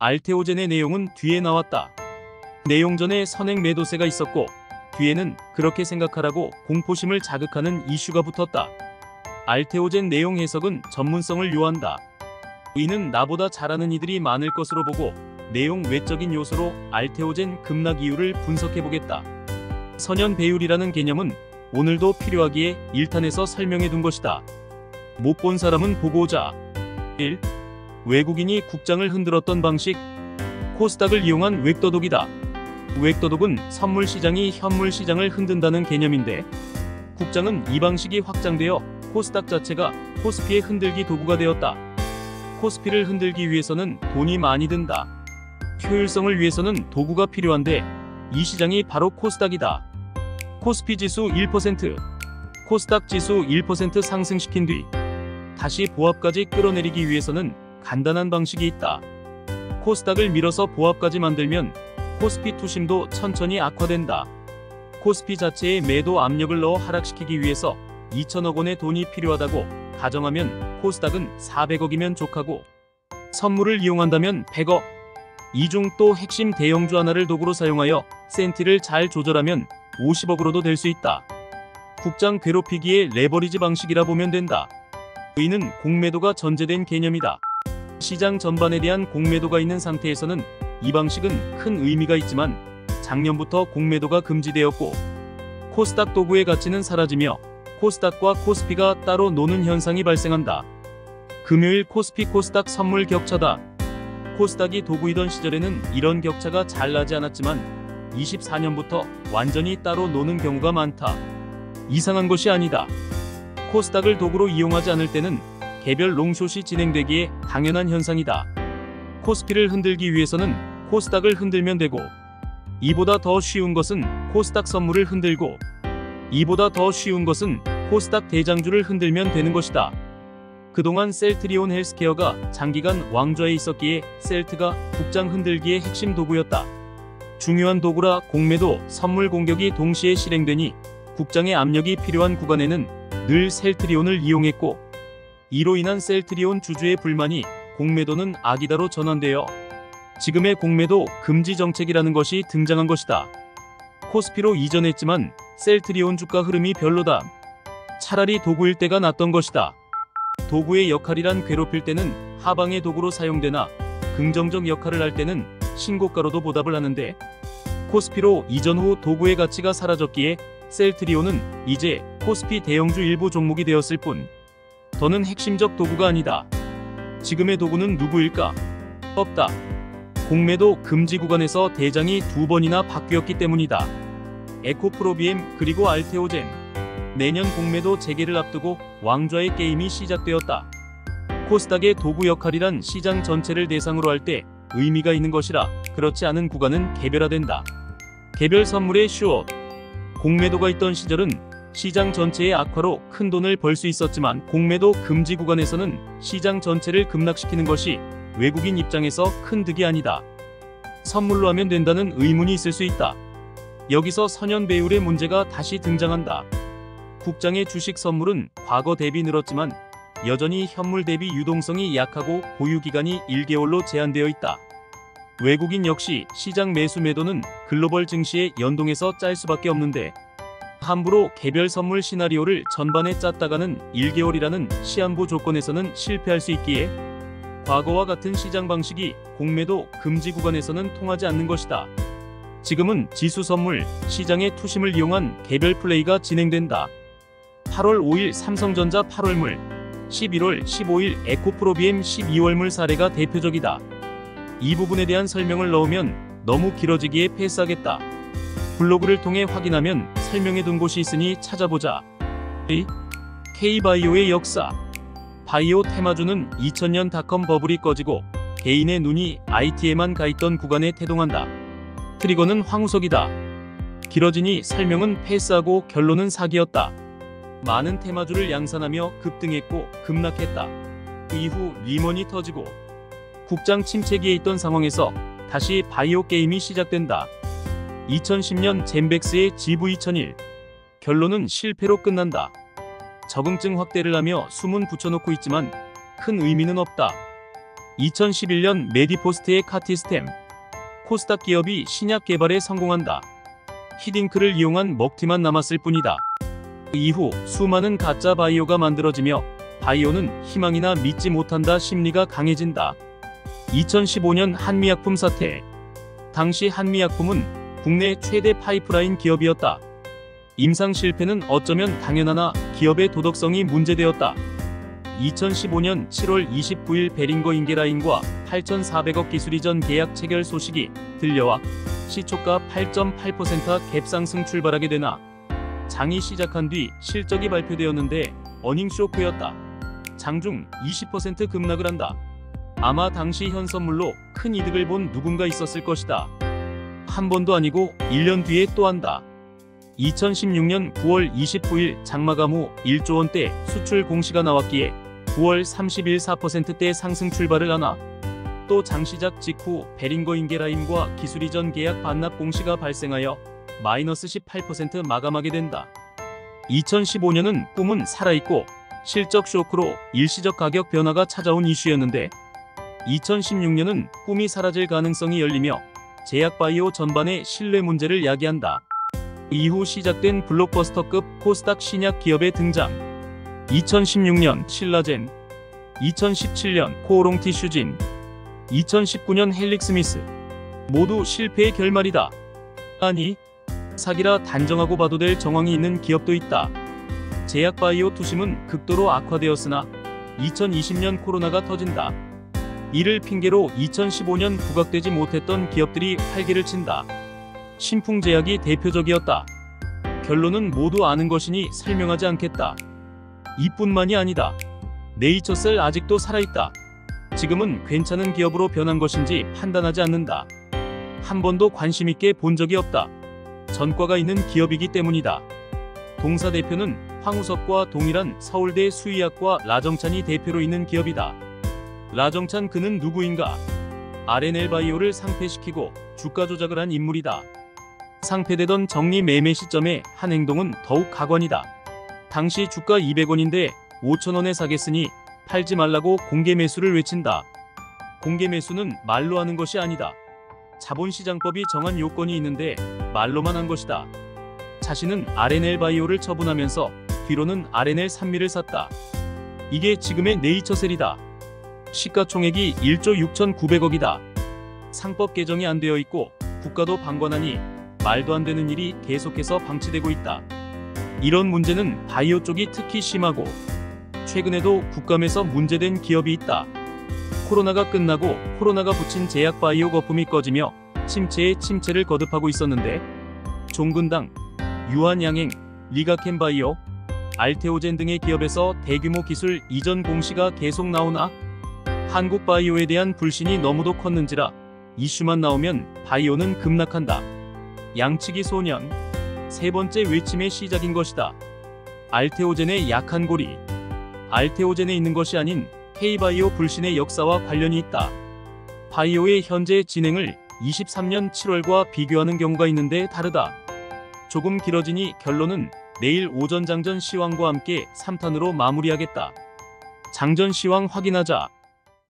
알테오젠의 내용은 뒤에 나왔다. 내용 전에 선행 매도세가 있었고 뒤에는 그렇게 생각하라고 공포심을 자극하는 이슈가 붙었다. 알테오젠 내용 해석은 전문성을 요한다. 이는 나보다 잘하는 이들이 많을 것으로 보고 내용 외적인 요소로 알테오젠 급락 이유를 분석해보겠다. 선현 배율이라는 개념은 오늘도 필요하기에 1탄에서 설명해둔 것이다. 못 본 사람은 보고 오자. 1. 외국인이 국장을 흔들었던 방식. 코스닥을 이용한 웹더독이다. 웹더독은 선물시장이 현물시장을 흔든다는 개념인데 국장은 이 방식이 확장되어 코스닥 자체가 코스피의 흔들기 도구가 되었다. 코스피를 흔들기 위해서는 돈이 많이 든다. 효율성을 위해서는 도구가 필요한데 이 시장이 바로 코스닥이다. 코스피 지수 1%, 코스닥 지수 1% 상승시킨 뒤 다시 보합까지 끌어내리기 위해서는 간단한 방식이 있다. 코스닥을 밀어서 보합까지 만들면 코스피 투심도 천천히 악화된다. 코스피 자체에 매도 압력을 넣어 하락시키기 위해서 2천억 원의 돈이 필요하다고 가정하면 코스닥은 400억이면 족하고 선물을 이용한다면 100억. 이 중 또 핵심 대형주 하나를 도구로 사용하여 센티를 잘 조절하면 50억으로도 될 수 있다. 국장 괴롭히기의 레버리지 방식이라 보면 된다. 이는 공매도가 전제된 개념이다. 시장 전반에 대한 공매도가 있는 상태에서는 이 방식은 큰 의미가 있지만 작년부터 공매도가 금지되었고 코스닥 도구의 가치는 사라지며 코스닥과 코스피가 따로 노는 현상이 발생한다. 금요일 코스피 코스닥 선물 격차다. 코스닥이 도구이던 시절에는 이런 격차가 잘 나지 않았지만 24년부터 완전히 따로 노는 경우가 많다. 이상한 것이 아니다. 코스닥을 도구로 이용하지 않을 때는 개별 롱숏이 진행되기에 당연한 현상이다. 코스피를 흔들기 위해서는 코스닥을 흔들면 되고 이보다 더 쉬운 것은 코스닥 선물을 흔들고 이보다 더 쉬운 것은 코스닥 대장주를 흔들면 되는 것이다. 그동안 셀트리온 헬스케어가 장기간 왕좌에 있었기에 셀트가 국장 흔들기의 핵심 도구였다. 중요한 도구라 공매도, 선물 공격이 동시에 실행되니 국장의 압력이 필요한 구간에는 늘 셀트리온을 이용했고 이로 인한 셀트리온 주주의 불만이 공매도는 악이다로 전환되어 지금의 공매도 금지 정책이라는 것이 등장한 것이다. 코스피로 이전했지만 셀트리온 주가 흐름이 별로다. 차라리 도구일 때가 낫던 것이다. 도구의 역할이란 괴롭힐 때는 하방의 도구로 사용되나 긍정적 역할을 할 때는 신고가로도 보답을 하는데 코스피로 이전 후 도구의 가치가 사라졌기에 셀트리온은 이제 코스피 대형주 일부 종목이 되었을 뿐 더는 핵심적 도구가 아니다. 지금의 도구는 누구일까? 없다. 공매도 금지 구간에서 대장이 2번이나 바뀌었기 때문이다. 에코프로비엠 그리고 알테오젠. 내년 공매도 재개를 앞두고 왕좌의 게임이 시작되었다. 코스닥의 도구 역할이란 시장 전체를 대상으로 할 때 의미가 있는 것이라 그렇지 않은 구간은 개별화된다. 개별 선물의 숏. 공매도가 있던 시절은 시장 전체의 악화로 큰 돈을 벌 수 있었지만 공매도 금지 구간에서는 시장 전체를 급락시키는 것이 외국인 입장에서 큰 득이 아니다. 선물로 하면 된다는 의문이 있을 수 있다. 여기서 선현 배율의 문제가 다시 등장한다. 국장의 주식 선물은 과거 대비 늘었지만 여전히 현물 대비 유동성이 약하고 보유기간이 1개월로 제한되어 있다. 외국인 역시 시장 매수 매도는 글로벌 증시에 연동해서 짤 수밖에 없는데 함부로 개별 선물 시나리오를 전반에 짰다가는 1개월이라는 시한부 조건에서는 실패할 수 있기에 과거와 같은 시장 방식이 공매도 금지 구간에서는 통하지 않는 것이다. 지금은 지수 선물 시장의 투심을 이용한 개별 플레이가 진행된다. 8월 5일 삼성전자 8월물, 11월 15일 에코프로비엠 12월물 사례가 대표적이다. 이 부분에 대한 설명을 넣으면 너무 길어지기에 패스하겠다. 블로그를 통해 확인하면 설명해둔 곳이 있으니 찾아보자. K바이오의 역사. 바이오 테마주는 2000년 닷컴 버블이 꺼지고 개인의 눈이 IT에만 가있던 구간에 태동한다. 트리거는 황우석이다. 길어지니 설명은 패스하고 결론은 사기였다. 많은 테마주를 양산하며 급등했고 급락했다. 그 이후 리먼이 터지고 국장 침체기에 있던 상황에서 다시 바이오 게임이 시작된다. 2010년 젠백스의 GV2001. 결론은 실패로 끝난다. 적응증 확대를 하며 숨은 붙여놓고 있지만 큰 의미는 없다. 2011년 메디포스트의 카티스템, 코스닥 기업이 신약 개발에 성공한다. 히딩크를 이용한 먹튀만 남았을 뿐이다. 이후 수많은 가짜 바이오가 만들어지며 바이오는 희망이나 믿지 못한다 심리가 강해진다. 2015년 한미약품 사태. 당시 한미약품은 국내 최대 파이프라인 기업이었다. 임상 실패는 어쩌면 당연하나 기업의 도덕성이 문제되었다. 2015년 7월 29일 베링거 인게라인과 8,400억 기술 이전 계약 체결 소식이 들려와 시초가 8.8% 갭 상승 출발하게 되나 장이 시작한 뒤 실적이 발표되었는데 어닝 쇼크였다. 장중 20% 급락을 한다. 아마 당시 현 선물로 큰 이득을 본 누군가 있었을 것이다. 한 번도 아니고 1년 뒤에 또 한다. 2016년 9월 29일 장마감 후 1조 원대 수출 공시가 나왔기에 9월 30일 4%대 상승 출발을 하나 또 장시작 직후 베링거 인게라임과 기술 이전 계약 반납 공시가 발생하여 마이너스 18% 마감하게 된다. 2015년은 꿈은 살아있고 실적 쇼크로 일시적 가격 변화가 찾아온 이슈였는데 2016년은 꿈이 사라질 가능성이 열리며 제약바이오 전반의 신뢰 문제를 야기한다. 이후 시작된 블록버스터급 코스닥 신약 기업의 등장. 2016년 신라젠, 2017년 코오롱 티슈진, 2019년 헬릭스미스. 모두 실패의 결말이다. 아니, 사기라 단정하고 봐도 될 정황이 있는 기업도 있다. 제약바이오 투심은 극도로 악화되었으나 2020년 코로나가 터진다. 이를 핑계로 2015년 부각되지 못했던 기업들이 활개를 친다. 신풍제약이 대표적이었다. 결론은 모두 아는 것이니 설명하지 않겠다. 이뿐만이 아니다. 네이처셀 아직도 살아있다. 지금은 괜찮은 기업으로 변한 것인지 판단하지 않는다. 한 번도 관심 있게 본 적이 없다. 전과가 있는 기업이기 때문이다. 동사 대표는 황우석과 동일한 서울대 수의학과 라정찬이 대표로 있는 기업이다. 라정찬 그는 누구인가? RNL 바이오를 상폐시키고 주가 조작을 한 인물이다. 상폐되던 정리 매매 시점에 한 행동은 더욱 가관이다. 당시 주가 200원인데 5,000원에 사겠으니 팔지 말라고 공개 매수를 외친다. 공개 매수는 말로 하는 것이 아니다. 자본시장법이 정한 요건이 있는데 말로만 한 것이다. 자신은 RNL 바이오를 처분하면서 뒤로는 RNL 산미를 샀다. 이게 지금의 네이처셀이다. 시가총액이 1조 6,900억이다. 상법 개정이 안 되어 있고 국가도 방관하니 말도 안 되는 일이 계속해서 방치되고 있다. 이런 문제는 바이오 쪽이 특히 심하고 최근에도 국감에서 문제된 기업이 있다. 코로나가 끝나고 코로나가 붙인 제약 바이오 거품이 꺼지며 침체에 침체를 거듭하고 있었는데 종근당, 유한양행, 리가켄 바이오, 알테오젠 등의 기업에서 대규모 기술 이전 공시가 계속 나오나 한국 바이오에 대한 불신이 너무도 컸는지라 이슈만 나오면 바이오는 급락한다. 양치기 소년, 세 번째 외침의 시작인 것이다. 알테오젠의 약한 고리. 알테오젠에 있는 것이 아닌 K바이오 불신의 역사와 관련이 있다. 바이오의 현재 진행을 23년 7월과 비교하는 경우가 있는데 다르다. 조금 길어지니 결론은 내일 오전 장전 시황과 함께 3탄으로 마무리하겠다. 장전 시황 확인하자.